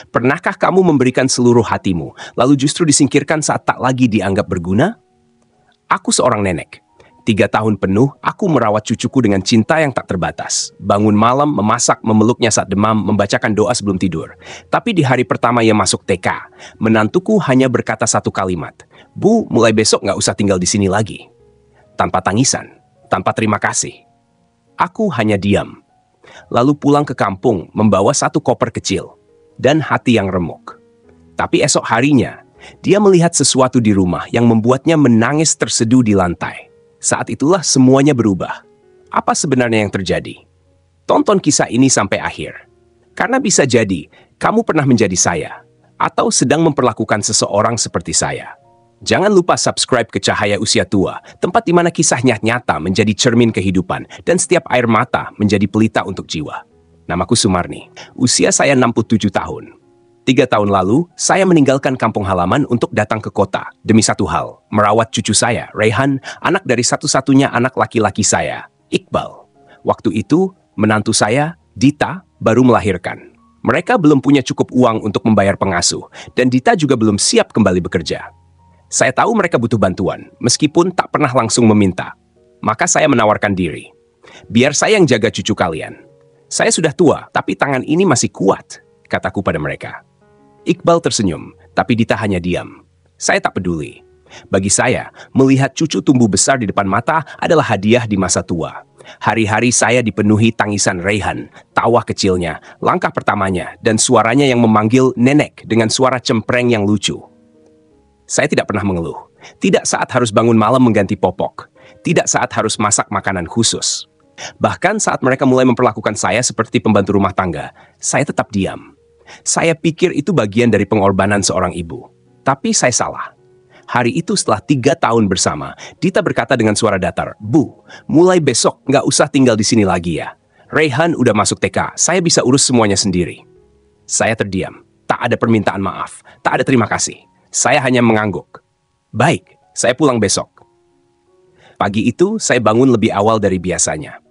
Pernahkah kamu memberikan seluruh hatimu, lalu justru disingkirkan saat tak lagi dianggap berguna? Aku seorang nenek. 3 tahun penuh, aku merawat cucuku dengan cinta yang tak terbatas. Bangun malam, memasak, memeluknya saat demam, membacakan doa sebelum tidur. Tapi di hari pertama ia masuk TK, menantuku hanya berkata satu kalimat, "Bu, mulai besok nggak usah tinggal di sini lagi." Tanpa tangisan, tanpa terima kasih. Aku hanya diam. Lalu pulang ke kampung, membawa satu koper kecil dan hati yang remuk. Tapi esok harinya, dia melihat sesuatu di rumah yang membuatnya menangis terseduh di lantai. Saat itulah semuanya berubah. Apa sebenarnya yang terjadi? Tonton kisah ini sampai akhir. Karena bisa jadi, kamu pernah menjadi saya, atau sedang memperlakukan seseorang seperti saya. Jangan lupa subscribe ke Cahaya Usia Tua, tempat di mana kisahnya nyata menjadi cermin kehidupan, dan setiap air mata menjadi pelita untuk jiwa. Namaku Sumarni, usia saya 67 tahun. 3 tahun lalu, saya meninggalkan kampung halaman untuk datang ke kota demi satu hal, merawat cucu saya, Raihan, anak dari satu-satunya anak laki-laki saya, Iqbal. Waktu itu, menantu saya, Dita, baru melahirkan. Mereka belum punya cukup uang untuk membayar pengasuh, dan Dita juga belum siap kembali bekerja. Saya tahu mereka butuh bantuan, meskipun tak pernah langsung meminta. Maka saya menawarkan diri. Biar saya yang jaga cucu kalian. Saya sudah tua, tapi tangan ini masih kuat, kataku pada mereka. Iqbal tersenyum, tapi Dita hanya diam. Saya tak peduli. Bagi saya, melihat cucu tumbuh besar di depan mata adalah hadiah di masa tua. Hari-hari saya dipenuhi tangisan Raihan, tawa kecilnya, langkah pertamanya, dan suaranya yang memanggil nenek dengan suara cempreng yang lucu. Saya tidak pernah mengeluh. Tidak saat harus bangun malam mengganti popok. Tidak saat harus masak makanan khusus. Bahkan saat mereka mulai memperlakukan saya seperti pembantu rumah tangga, saya tetap diam. Saya pikir itu bagian dari pengorbanan seorang ibu. Tapi saya salah. Hari itu setelah 3 tahun bersama, Dita berkata dengan suara datar, "Bu, mulai besok nggak usah tinggal di sini lagi ya. Raihan udah masuk TK, saya bisa urus semuanya sendiri." Saya terdiam. Tak ada permintaan maaf, tak ada terima kasih. Saya hanya mengangguk. "Baik, saya pulang besok." Pagi itu, saya bangun lebih awal dari biasanya.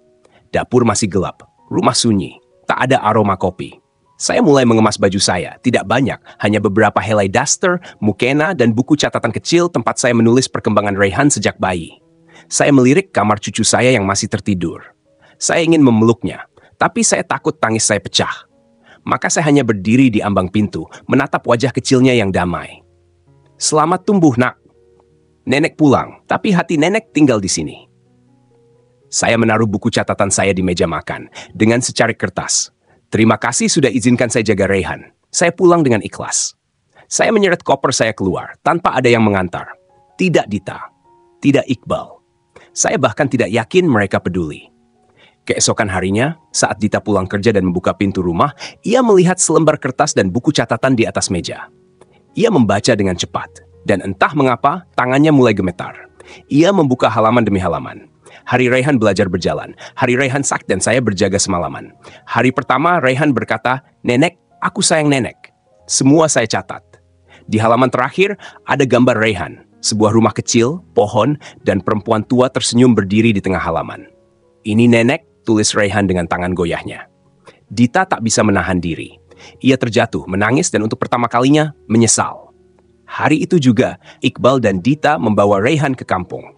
Dapur masih gelap, rumah sunyi, tak ada aroma kopi. Saya mulai mengemas baju saya, tidak banyak, hanya beberapa helai daster, mukena, dan buku catatan kecil tempat saya menulis perkembangan Raihan sejak bayi. Saya melirik kamar cucu saya yang masih tertidur. Saya ingin memeluknya, tapi saya takut tangis saya pecah. Maka saya hanya berdiri di ambang pintu, menatap wajah kecilnya yang damai. "Selamat tumbuh, nak." Nenek pulang, tapi hati nenek tinggal di sini. Saya menaruh buku catatan saya di meja makan, dengan secarik kertas. "Terima kasih sudah izinkan saya jaga Raihan." Saya pulang dengan ikhlas. Saya menyeret koper saya keluar, tanpa ada yang mengantar. Tidak Dita, tidak Iqbal. Saya bahkan tidak yakin mereka peduli. Keesokan harinya, saat Dita pulang kerja dan membuka pintu rumah, ia melihat selembar kertas dan buku catatan di atas meja. Ia membaca dengan cepat, dan entah mengapa, tangannya mulai gemetar. Ia membuka halaman demi halaman. Hari Raihan belajar berjalan. Hari Raihan sakit dan saya berjaga semalaman. Hari pertama, Raihan berkata, "Nenek, aku sayang nenek." Semua saya catat. Di halaman terakhir, ada gambar Raihan. Sebuah rumah kecil, pohon, dan perempuan tua tersenyum berdiri di tengah halaman. "Ini nenek," tulis Raihan dengan tangan goyahnya. Dita tak bisa menahan diri. Ia terjatuh, menangis, dan untuk pertama kalinya, menyesal. Hari itu juga, Iqbal dan Dita membawa Raihan ke kampung.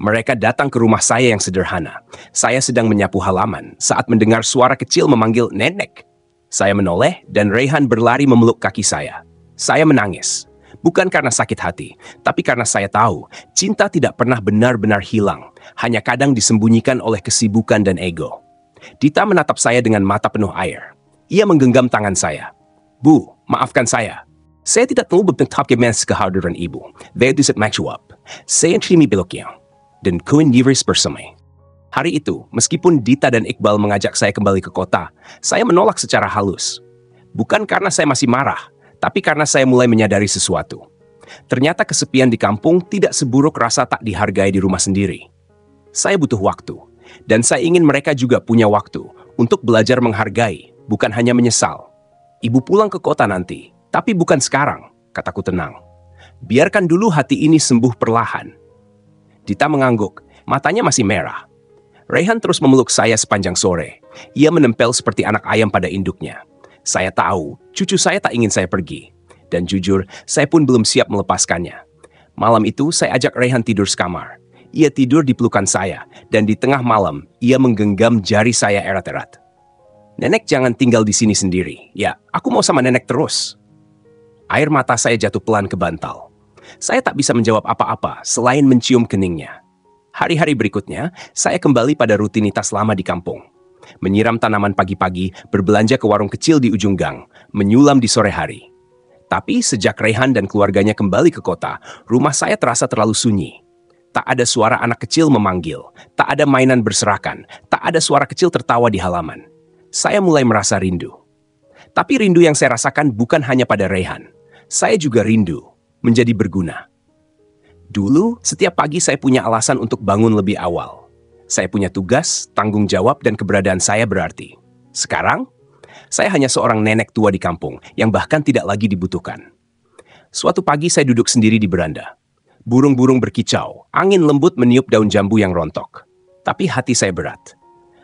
Mereka datang ke rumah saya yang sederhana. Saya sedang menyapu halaman saat mendengar suara kecil memanggil nenek. Saya menoleh dan Raihan berlari memeluk kaki saya. Saya menangis. Bukan karena sakit hati, tapi karena saya tahu cinta tidak pernah benar-benar hilang, hanya kadang disembunyikan oleh kesibukan dan ego. Dita menatap saya dengan mata penuh air. Ia menggenggam tangan saya. "Bu, maafkan saya. Saya tidak tahu bentuk kehadiran ibu. Saya tidak menjawab. Saya terima beloknya. Dan kuin Yiris bersama." Hari itu, meskipun Dita dan Iqbal mengajak saya kembali ke kota, saya menolak secara halus. Bukan karena saya masih marah, tapi karena saya mulai menyadari sesuatu. Ternyata kesepian di kampung tidak seburuk rasa tak dihargai di rumah sendiri. Saya butuh waktu, dan saya ingin mereka juga punya waktu untuk belajar menghargai, bukan hanya menyesal. "Ibu pulang ke kota nanti, tapi bukan sekarang," kataku tenang. "Biarkan dulu hati ini sembuh perlahan." Dita mengangguk, matanya masih merah. Raihan terus memeluk saya sepanjang sore. Ia menempel seperti anak ayam pada induknya. Saya tahu, cucu saya tak ingin saya pergi. Dan jujur, saya pun belum siap melepaskannya. Malam itu, saya ajak Raihan tidur sekamar. Ia tidur di pelukan saya, dan di tengah malam, ia menggenggam jari saya erat-erat. Nenek jangan tinggal di sini sendiri. Ya, aku mau sama nenek terus. Air mata saya jatuh pelan ke bantal. Saya tak bisa menjawab apa-apa selain mencium keningnya. Hari-hari berikutnya, saya kembali pada rutinitas lama di kampung. Menyiram tanaman pagi-pagi, berbelanja ke warung kecil di ujung gang, menyulam di sore hari. Tapi sejak Raihan dan keluarganya kembali ke kota, rumah saya terasa terlalu sunyi. Tak ada suara anak kecil memanggil, tak ada mainan berserakan, tak ada suara kecil tertawa di halaman. Saya mulai merasa rindu. Tapi rindu yang saya rasakan bukan hanya pada Raihan. Saya juga rindu menjadi berguna. Dulu, setiap pagi saya punya alasan untuk bangun lebih awal. Saya punya tugas, tanggung jawab, dan keberadaan saya berarti. Sekarang, saya hanya seorang nenek tua di kampung yang bahkan tidak lagi dibutuhkan. Suatu pagi saya duduk sendiri di beranda. Burung-burung berkicau, angin lembut meniup daun jambu yang rontok. Tapi hati saya berat.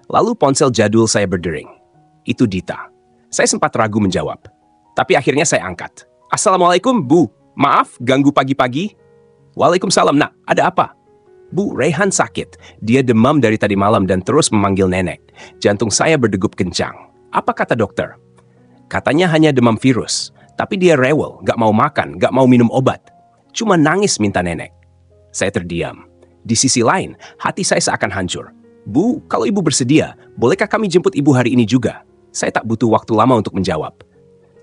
Lalu ponsel jadul saya berdering. Itu Dita. Saya sempat ragu menjawab. Tapi akhirnya saya angkat. Assalamualaikum, Bu. Maaf, ganggu pagi-pagi. Waalaikumsalam, Nak. Ada apa? Bu, Raihan sakit. Dia demam dari tadi malam dan terus memanggil nenek. Jantung saya berdegup kencang. Apa kata dokter? Katanya hanya demam virus. Tapi dia rewel, gak mau makan, gak mau minum obat. Cuma nangis minta nenek. Saya terdiam. Di sisi lain, hati saya seakan hancur. Bu, kalau ibu bersedia, bolehkah kami jemput ibu hari ini juga? Saya tak butuh waktu lama untuk menjawab.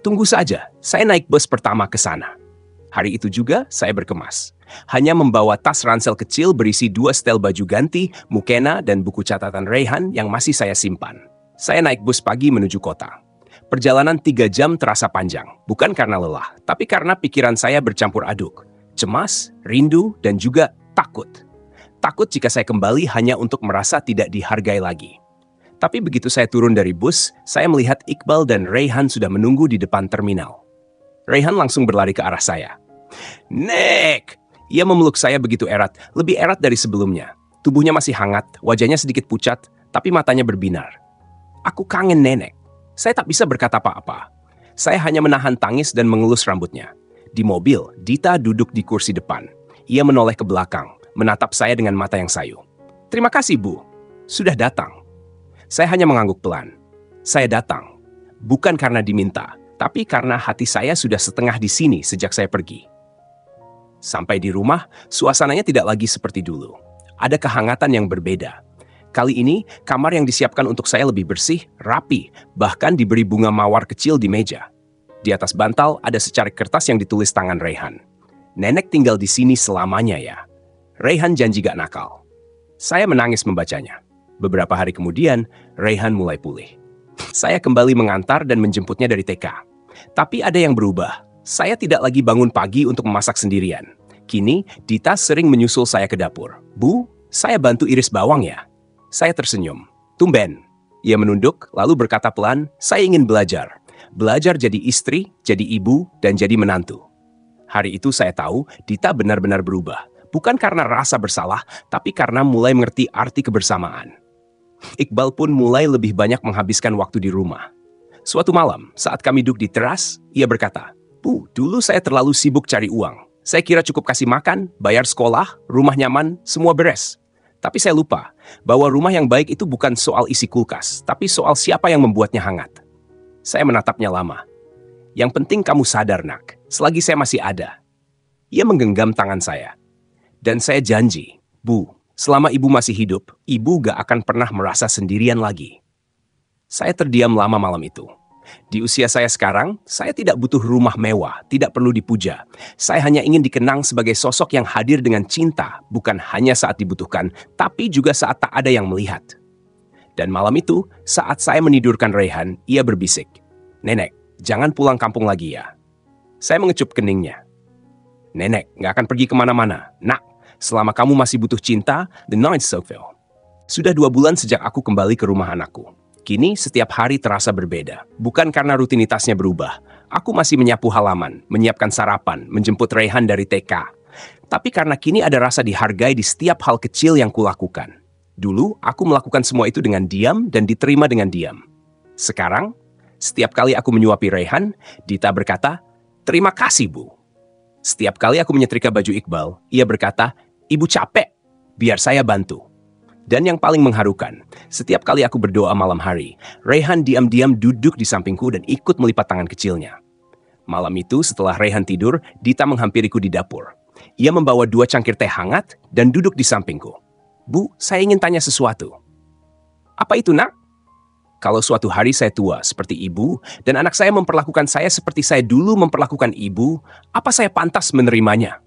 Tunggu saja, saya naik bus pertama ke sana. Hari itu juga saya berkemas. Hanya membawa tas ransel kecil berisi 2 setel baju ganti, mukena, dan buku catatan Raihan yang masih saya simpan. Saya naik bus pagi menuju kota. Perjalanan 3 jam terasa panjang, bukan karena lelah, tapi karena pikiran saya bercampur aduk. Cemas, rindu, dan juga takut. Takut jika saya kembali hanya untuk merasa tidak dihargai lagi. Tapi begitu saya turun dari bus, saya melihat Iqbal dan Raihan sudah menunggu di depan terminal. Raihan langsung berlari ke arah saya. Nek! Ia memeluk saya begitu erat, lebih erat dari sebelumnya. Tubuhnya masih hangat, wajahnya sedikit pucat, tapi matanya berbinar. Aku kangen nenek. Saya tak bisa berkata apa-apa. Saya hanya menahan tangis dan mengelus rambutnya. Di mobil, Dita duduk di kursi depan. Ia menoleh ke belakang, menatap saya dengan mata yang sayu. Terima kasih, Bu. Sudah datang. Saya hanya mengangguk pelan. Saya datang. Bukan karena diminta, tapi karena hati saya sudah setengah di sini sejak saya pergi. Sampai di rumah, suasananya tidak lagi seperti dulu. Ada kehangatan yang berbeda. Kali ini, kamar yang disiapkan untuk saya lebih bersih, rapi, bahkan diberi bunga mawar kecil di meja. Di atas bantal ada secarik kertas yang ditulis tangan Raihan. Nenek tinggal di sini selamanya ya. Raihan janji gak nakal. Saya menangis membacanya. Beberapa hari kemudian, Raihan mulai pulih. Saya kembali mengantar dan menjemputnya dari TK. Tapi ada yang berubah. Saya tidak lagi bangun pagi untuk memasak sendirian. Kini, Dita sering menyusul saya ke dapur. Bu, saya bantu iris bawang ya. Saya tersenyum. Tumben. Ia menunduk, lalu berkata pelan, saya ingin belajar. Belajar jadi istri, jadi ibu, dan jadi menantu. Hari itu saya tahu Dita benar-benar berubah. Bukan karena rasa bersalah, tapi karena mulai mengerti arti kebersamaan. Iqbal pun mulai lebih banyak menghabiskan waktu di rumah. Suatu malam, saat kami duduk di teras, ia berkata, Bu, dulu saya terlalu sibuk cari uang. Saya kira cukup kasih makan, bayar sekolah, rumah nyaman, semua beres. Tapi saya lupa bahwa rumah yang baik itu bukan soal isi kulkas, tapi soal siapa yang membuatnya hangat. Saya menatapnya lama. Yang penting kamu sadar, Nak, selagi saya masih ada. Ia menggenggam tangan saya. Dan saya janji, Bu, selama ibu masih hidup, ibu gak akan pernah merasa sendirian lagi. Saya terdiam lama malam itu. Di usia saya sekarang, saya tidak butuh rumah mewah, tidak perlu dipuja. Saya hanya ingin dikenang sebagai sosok yang hadir dengan cinta, bukan hanya saat dibutuhkan, tapi juga saat tak ada yang melihat. Dan malam itu, saat saya menidurkan Raihan, ia berbisik, Nenek, jangan pulang kampung lagi ya. Saya mengecup keningnya. Nenek, gak akan pergi kemana-mana. Nak, selama kamu masih butuh cinta, the night Silville. Sudah 2 bulan sejak aku kembali ke rumah anakku. Kini setiap hari terasa berbeda. Bukan karena rutinitasnya berubah. Aku masih menyapu halaman, menyiapkan sarapan, menjemput Raihan dari TK. Tapi karena kini ada rasa dihargai di setiap hal kecil yang kulakukan. Dulu, aku melakukan semua itu dengan diam dan diterima dengan diam. Sekarang, setiap kali aku menyuapi Rayhan, Dita berkata, "Terima kasih, Bu." Setiap kali aku menyetrika baju Iqbal, ia berkata, "Ibu capek, biar saya bantu." Dan yang paling mengharukan, setiap kali aku berdoa malam hari, Rayhan diam-diam duduk di sampingku dan ikut melipat tangan kecilnya. Malam itu, setelah Rayhan tidur, Dita menghampiriku di dapur. Ia membawa 2 cangkir teh hangat dan duduk di sampingku. "Bu, saya ingin tanya sesuatu." "Apa itu, Nak?" "Kalau suatu hari saya tua seperti ibu dan anak saya memperlakukan saya seperti saya dulu memperlakukan ibu, apa saya pantas menerimanya?"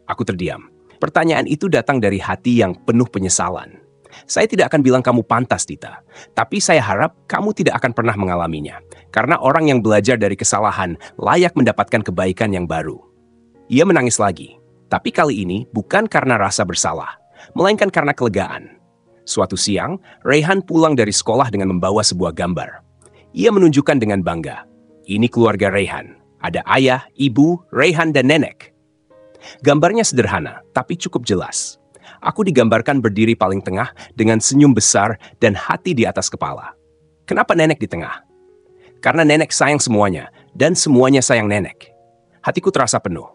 Aku terdiam. Pertanyaan itu datang dari hati yang penuh penyesalan. Saya tidak akan bilang kamu pantas, Dita. Tapi saya harap kamu tidak akan pernah mengalaminya. Karena orang yang belajar dari kesalahan layak mendapatkan kebaikan yang baru. Ia menangis lagi. Tapi kali ini bukan karena rasa bersalah, melainkan karena kelegaan. Suatu siang, Rayhan pulang dari sekolah dengan membawa sebuah gambar. Ia menunjukkan dengan bangga. Ini keluarga Rayhan. Ada ayah, ibu, Rayhan, dan nenek. Gambarnya sederhana, tapi cukup jelas. Aku digambarkan berdiri paling tengah dengan senyum besar dan hati di atas kepala. Kenapa nenek di tengah? Karena nenek sayang semuanya, dan semuanya sayang nenek. Hatiku terasa penuh.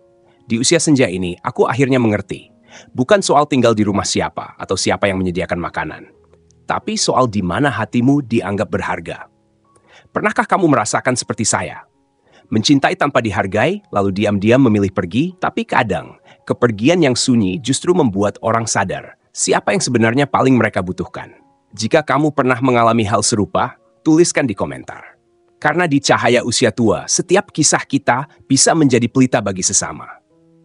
Di usia senja ini, aku akhirnya mengerti. Bukan soal tinggal di rumah siapa atau siapa yang menyediakan makanan. Tapi soal di mana hatimu dianggap berharga. Pernahkah kamu merasakan seperti saya? Mencintai tanpa dihargai, lalu diam-diam memilih pergi, tapi kadang kepergian yang sunyi justru membuat orang sadar siapa yang sebenarnya paling mereka butuhkan. Jika kamu pernah mengalami hal serupa, tuliskan di komentar. Karena di cahaya usia tua, setiap kisah kita bisa menjadi pelita bagi sesama.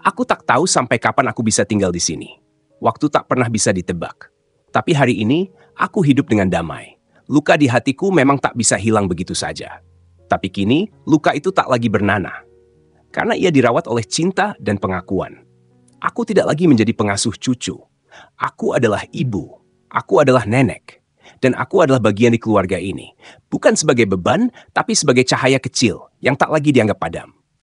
Aku tak tahu sampai kapan aku bisa tinggal di sini. Waktu tak pernah bisa ditebak. Tapi hari ini, aku hidup dengan damai. Luka di hatiku memang tak bisa hilang begitu saja. Tapi kini, luka itu tak lagi bernanah. Karena ia dirawat oleh cinta dan pengakuan. Aku tidak lagi menjadi pengasuh cucu. Aku adalah ibu. Aku adalah nenek. Dan aku adalah bagian di keluarga ini. Bukan sebagai beban, tapi sebagai cahaya kecil yang tak lagi dianggap padam.